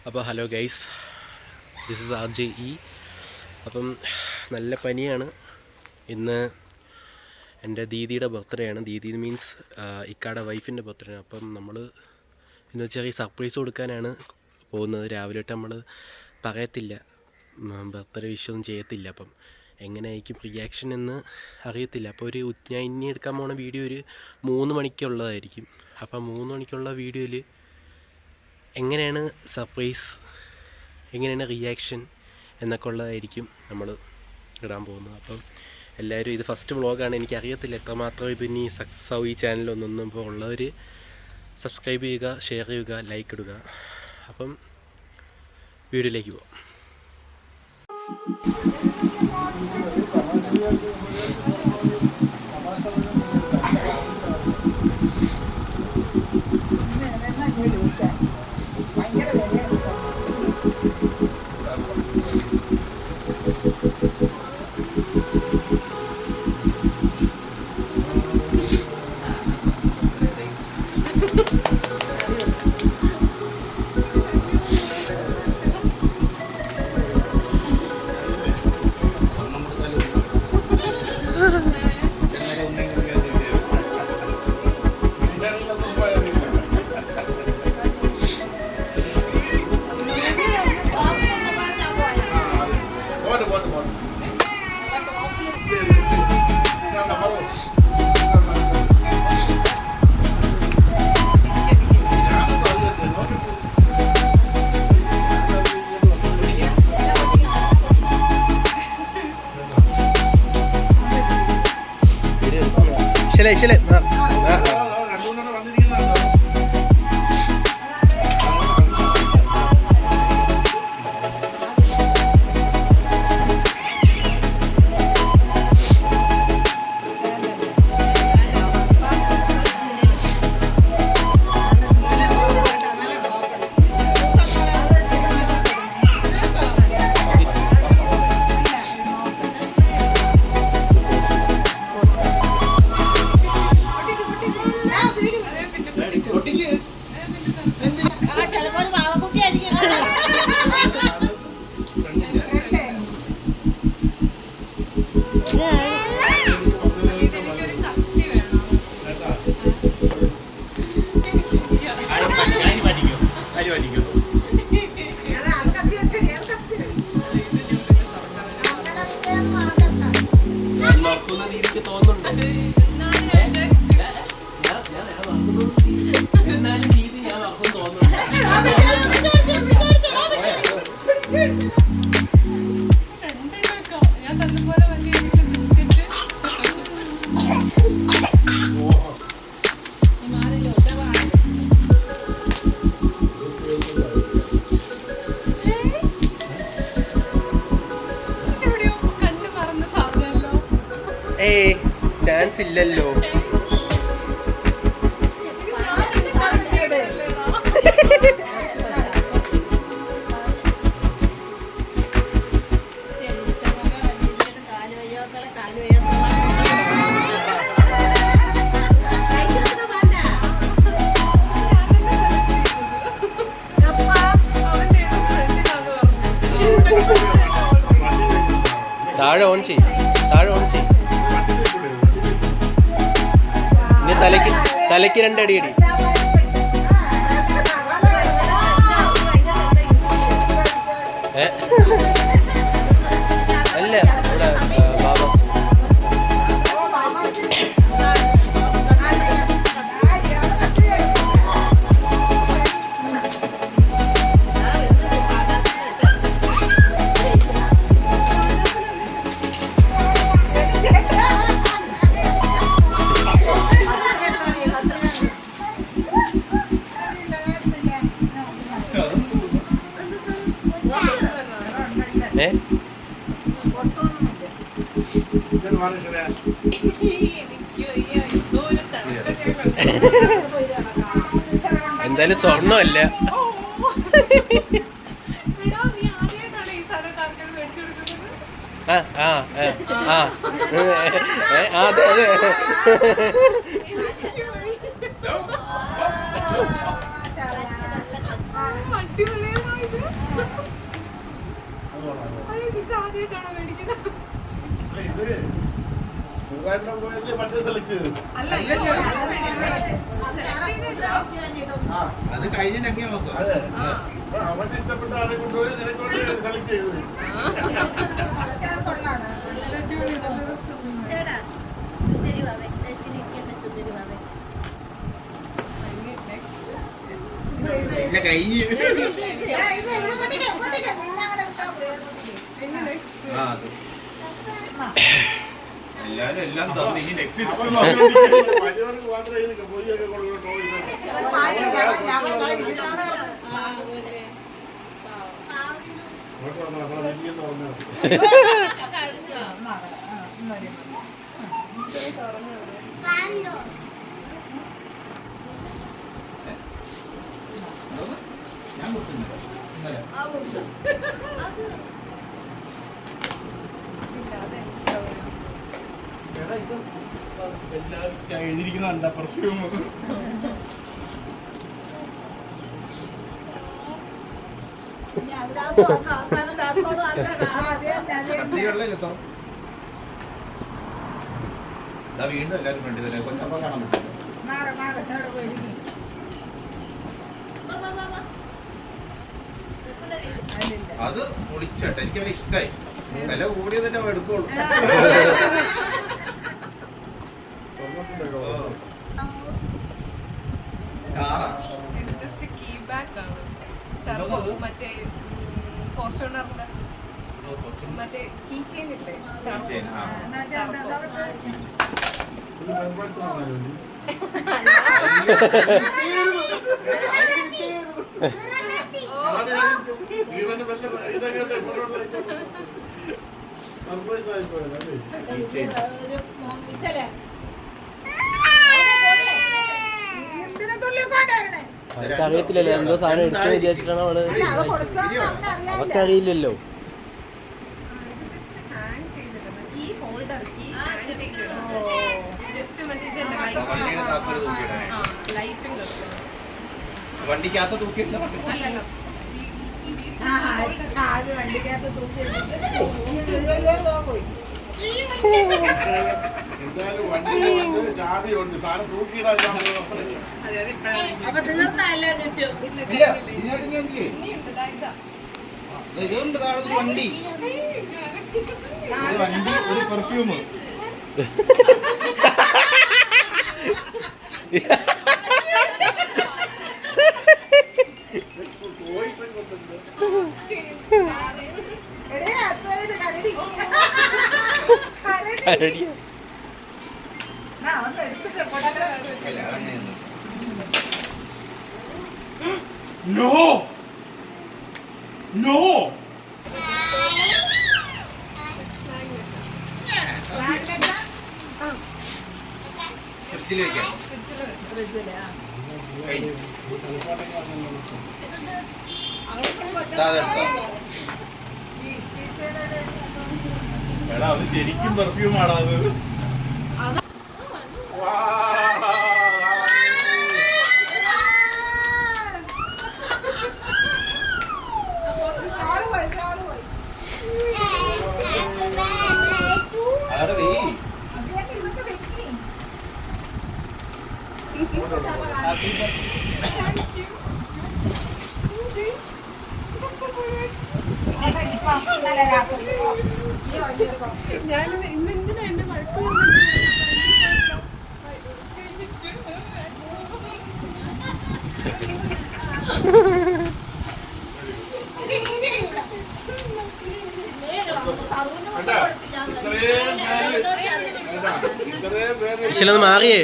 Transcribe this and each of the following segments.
അപ്പോൾ hello guys, this is RJE. അപ്പം നല്ല പനിയാണ്. ഇന്ന് എൻ്റെ ദീദിയുടെ ബർത്ത്ഡേ ആണ്. ദീദി മീൻസ് ഇക്കാടെ വൈഫിൻ്റെ ബർത്ത്ഡേ ആണ്. അപ്പം നമ്മൾ ഇന്ന് ചെറിയ സർപ്രൈസ് കൊടുക്കാനാണ് പോകുന്നത്. രാവിലെ തൊട്ട് നമ്മൾ പറയത്തില്ല, ബർത്ത്ഡേ വിഷൊന്നും ചെയ്യത്തില്ല. അപ്പം എങ്ങനെയായിരിക്കും റിയാക്ഷൻ എന്ന് അറിയത്തില്ല. അപ്പോൾ ഞാൻ ഇനി എടുക്കാൻ പോകുന്ന വീഡിയോ ഒരു 3 മണിക്കുള്ളതായിരിക്കും. അപ്പം 3 മണിക്കുള്ള വീഡിയോയിൽ എങ്ങനെയാണ് സർപ്രൈസ്, എങ്ങനെയാണ് റിയാക്ഷൻ എന്നൊക്കെ ഉള്ളതായിരിക്കും നമ്മൾ ഇടാൻ പോകുന്നത്. അപ്പം എല്ലാവരും, ഇത് ഫസ്റ്റ് വ്ളോഗാണ്, എനിക്കറിയത്തില്ല എത്രമാത്രം ഇത് ഇനി സക്സസ് ആവും ഈ ചാനലൊന്നും. ഇപ്പോൾ ഉള്ളവർ സബ്സ്ക്രൈബ് ചെയ്യുക, ഷെയർ ചെയ്യുക, ലൈക്ക് ഇടുക. അപ്പം വീഡിയോയിലേക്ക് പോകാം. ശരി ചാൻസ് ഇല്ലല്ലോ. താഴെ ഓൺ ചെയ്യും. തലയ്ക്ക് 2 അടി. അല്ല, ഇവിടെ ബാബ എന്തായാലും സ്വർണ്ണമല്ല. അതെ ആദ്യമായിട്ടാണോ മേടിക്കുന്നത്? അത് കഴിഞ്ഞ മാസം അവൻ ഇഷ്ടപ്പെട്ട ആളെ കൊണ്ടുപോയി നിനക്കൊണ്ട് സെലക്ട് ചെയ്തത്. കഴിഞ്ഞ് എല്ലാരും എല്ലാം തന്നു. ഇനി നെക്സ്റ്റ് വലിയവർക്ക് മാത്രമേ ഇത് പൊതിയൊക്കെ കൊടുക്കട്ടോ. നമ്മളെ വലിയെന്ന് പറഞ്ഞത് ഞാൻ കൊടുക്കുന്നില്ല. എല്ലാവരും എഴുതിയിരിക്കുന്നുണ്ട പെർഫ്യൂം. വീണ്ടും എല്ലാവരും കണ്ടില്ലേ കൊച്ചപ്പം കാണാൻ പറ്റില്ല. അത് പൊളിച്ചട്ടെ, എനിക്കവരെ ഇഷ്ടായി. വില കൂടിയതിന്റെ എടുക്കുള്ളൂ. കാറാ മറ്റേ ഫോർച്യൂണറിന്റെ മറ്റേ കീ ചെയിൻ ഇല്ലേ? സർപ്രൈസ് ആയിപ്പോയല്ലേ? അറിയത്തില്ലല്ലോ എന്തോ സാധനം എടുത്തു വിചാരിച്ചിട്ടാണ് അവള്. അവക്കറിയില്ലല്ലോ. വണ്ടിക്കകത്ത് തൂക്കിയിട്ടില്ല. എന്തായാലും വണ്ടി ചാവിയുണ്ട്, സാധനം തൂക്കിയിടാൻ. ഇതുണ്ട് താഴെ വണ്ടി, വണ്ടി, ഒരു പെർഫ്യൂം. No! No! ഫ്രിഡ്ജിൽ വെക്കാം. എടാ അത് ശരിക്കും പെർഫ്യൂം ആടാ അത്. ഞാൻ ഇന്ന് എന്തിനാ എന്നെ വഴക്ക് ഇഷ്ടം മാറിയേ.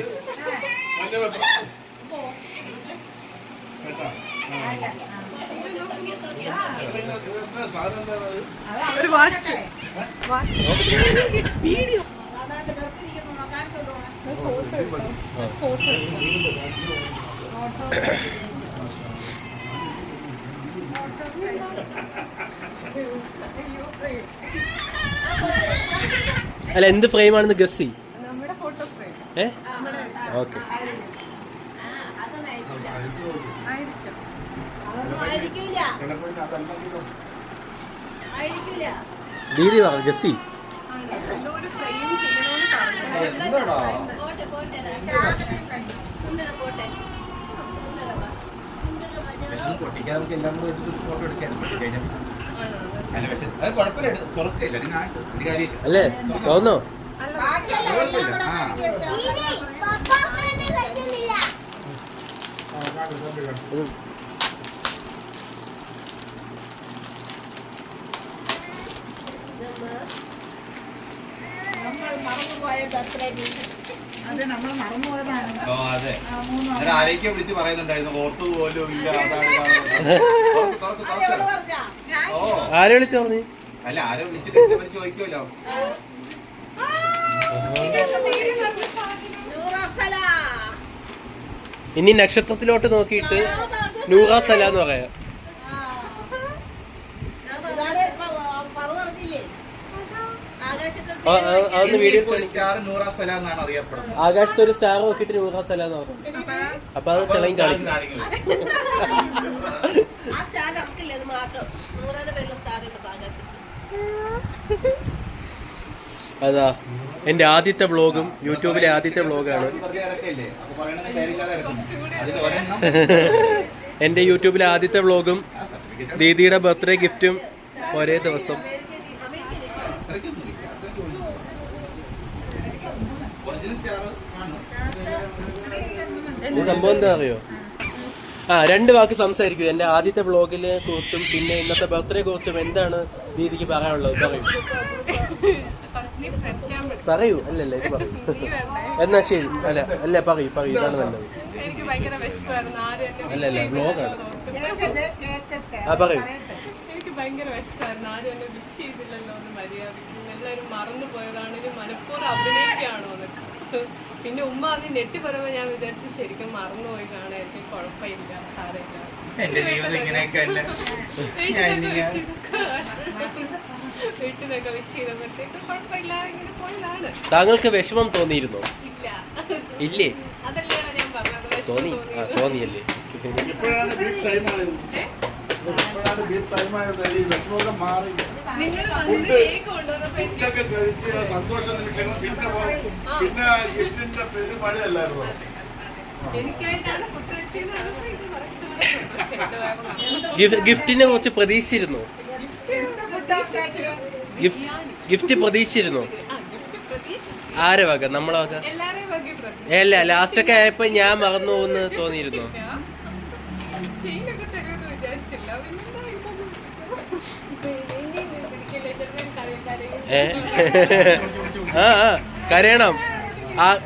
ഒരു വാച്ച് വീഡിയോ അല്ല എന്ത് ഫ്രെയിം ആണെന്ന് ഗസ് ചെയ്യും. നമ്മുടെ ഫോട്ടോ ഫ്രെയിം. ഓക്കെ. ദീദി പറഞ്ഞു ജസ്സി ആണ് എന്തോ ഒരു ഫ്രെയിം ചെയ്യണമെന്ന് പറഞ്ഞു. എന്താടാ പൊട്ടിക്കാൻ നമുക്ക് എല്ലാം കൂടെ വെച്ചിട്ട് ഫോട്ടോ എടുക്കാൻ പൊട്ടിക്കഴിഞ്ഞാൽ ആണോ? അല്ല പക്ഷെ അത് കുഴപ്പമില്ല തുറക്കില്ല അല്ലെങ്കിൽ ആണ്ട് ഒരു കാര്യമില്ല അല്ലേ തോന്നോ അല്ല, കുഴപ്പമില്ല ആ ഉം. ഓ അതെ ഞാൻ ആരൊക്കെ വിളിച്ച് പറയുന്നുണ്ടായിരുന്നു ഓർത്തത് പോലും ഇല്ല അതാണ് ഇതാണ്. തുറക്ക്, തുറക്ക്. ഓ ആരെ വിളിച്ചു പറഞ്ഞു അല്ല ആരോ വിളിച്ചിട്ട് അവർ ചോദിക്കുമല്ലോ ഇനി നക്ഷത്രത്തിലോട്ട് നോക്കിയിട്ട് നൂറ സലാന്ന് പറയാം അതൊന്ന് വീഡിയോ സ്റ്റാർ നൂറ സലാം എന്നാണ് അറിയപ്പെടുന്നത് ആകാശത്ത് ഒരു സ്റ്റാർ നോക്കിയിട്ട് നൂറ സലാന്ന് പറഞ്ഞു അപ്പൊ അത് തെളിയും കാണിക്കും കാണിക്കുന്നത് അതാ എന്റെ ആദ്യത്തെ വ്ളോഗും യൂട്യൂബിലെ ആദ്യത്തെ വ്ളോഗാണ് വെറുതെ കിടക്കല്ലേ അപ്പൊ പറയണത് പേരില്ലാതെ കിടക്കുന്നു അതിൽ ഒരെണ്ണം എന്റെ യൂട്യൂബിലെ ആദ്യത്തെ വ്ളോഗും ആ സർട്ടിഫിക്കറ്റ് ദീദിയുടെ ബർത്ത്ഡേ ഗിഫ്റ്റും ഒരേ ദിവസം അത്രയ്ക്കൊന്നുമില്ല ഒറിജിനൽ സ്റ്റാർ ആണ് ഈ സംഭവം എന്താ അറിയോ രണ്ട് വാക്ക് സംസാരിക്കൂ എന്റെ ആദ്യത്തെ വ്ളോഗിനെ കുറിച്ചും പിന്നെ ഇന്നത്തെ ബർത്ത്ഡേ കുറിച്ചും എന്താണ് ദീദിക്ക് പറയാനുള്ളത് പറയൂ നീ പഠിക്കാൻ പറ്റും. പറയൂ അല്ലല്ല ഇത് പറയൂ നീ വേണ്ടേ? എന്നാ ശരി അല്ല പറയൂ ഇതാണ് നല്ലത് എനിക്ക് ഭയങ്കര വിശപ്പായിരുന്നു. ആരും എന്നെ wish അല്ലല്ല, ചെയ്തില്ലല്ലോ vlog ആണ്. എന്ന് ഓർത്ത്. പറയൂ എനിക്ക് ഭയങ്കര വിശപ്പായിരുന്നു. ആരും എന്നെ വിഷ് ചെയ്തില്ലല്ലോ എന്ന് മര്യാദയ്ക്ക്. എല്ലാവരും മറന്നു പോയതാണ്. ഇനി മനഃപൂർവ്വം അഭിനയിക്കുകയാണോ എന്നൊക്കെ. പിന്നെ ഉമ്മ അന്ന് നെട്ടി പറയുമ്പോൾ ഞാൻ വിചാരിച്ചു ശരിക്കും മറന്നുപോയി കാണായിരിക്കും. കുഴപ്പമില്ല, സാരമില്ല. എന്റെ ജീവിതം ഇങ്ങനെയൊക്കെ അല്ല വീട്ടിലൊക്കെ വിഷ് ചെയ്തപ്പോഴത്തേക്ക് കുഴപ്പമില്ല, ഇങ്ങനെ പോയതാണ്. താങ്കൾക്ക് വിഷമം തോന്നിയിരുന്നോ ഇല്ല, ഇല്ലേ അതല്ലേ ഞാൻ പറഞ്ഞത്. വിഷമം തോന്നി തോന്നിയത്. തോന്നിയല്ലേ ഇപ്പോഴാണ് ബീച്ച് ടൈം ആയത് ഇപ്പോഴാണ് ബീച്ച് ടൈം ആയത് ഈ വിഷമമൊക്കെ മാറി നിങ്ങൾ വന്നിട്ട് കേക്ക് കൊണ്ടുവന്നപ്പോ എനിക്ക് ഫുഡൊക്കെ കഴിച്ച് സന്തോഷ നിമിഷങ്ങൾ പിന്നെ ഗിഫ്റ്റിന്റെ പെരുമഴയല്ലായിരുന്നു എനിക്കായിട്ടാണ് ഫുഡ് വെച്ചതെന്ന് പറഞ്ഞപ്പോ എനിക്ക് കുറച്ചുകൂടെ സന്തോഷമുണ്ട്. വേറെ ഒന്നും. ഗിഫ്റ്റിനെ കുറിച്ച് പ്രതീക്ഷിച്ചിരുന്നോ ഗിഫ്റ്റ് പ്രതീക്ഷിച്ചിരുന്നോ ഗിഫ്റ്റ് പ്രതീക്ഷിച്ചു. ആരെ വക നമ്മളെ വക എല്ലാരെയും വകി പ്രതീക്ഷിച്ചു. അല്ല ലാസ്റ്റൊക്കെ ആയപ്പോ ഞാൻ മറന്നു പോകുന്നു തോന്നിയിരുന്നോ ചെയിനൊക്കെ തരുമെന്ന് വിചാരിച്ചില്ല. പിന്നെന്താ ഇതൊന്നും ഇനി പിടിക്കില്ല. ചെറുക്കൻ കരയും. കരയണം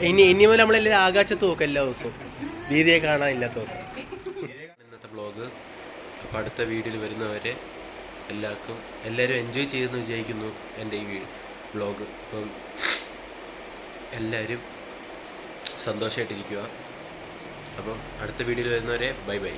ഇനി മുതൽ നമ്മളെല്ലാവരും ആകാശത്ത് നോക്കും എല്ലാ ദിവസവും ദീദിയെ കാണാനില്ലാത്ത ദിവസം ഇന്നത്തെ വ്ളോഗ് അപ്പോൾ അടുത്ത വീഡിയോയിൽ വരുന്നവരെ എല്ലാവരും എൻജോയ് ചെയ്തെന്ന് വിചാരിക്കുന്നു എൻ്റെ ഈ വ്ളോഗ്. അപ്പം എല്ലാവരും സന്തോഷമായിട്ടിരിക്കുക. അപ്പം അടുത്ത വീഡിയോയിൽ വരുന്നവരെ ബൈ ബൈ.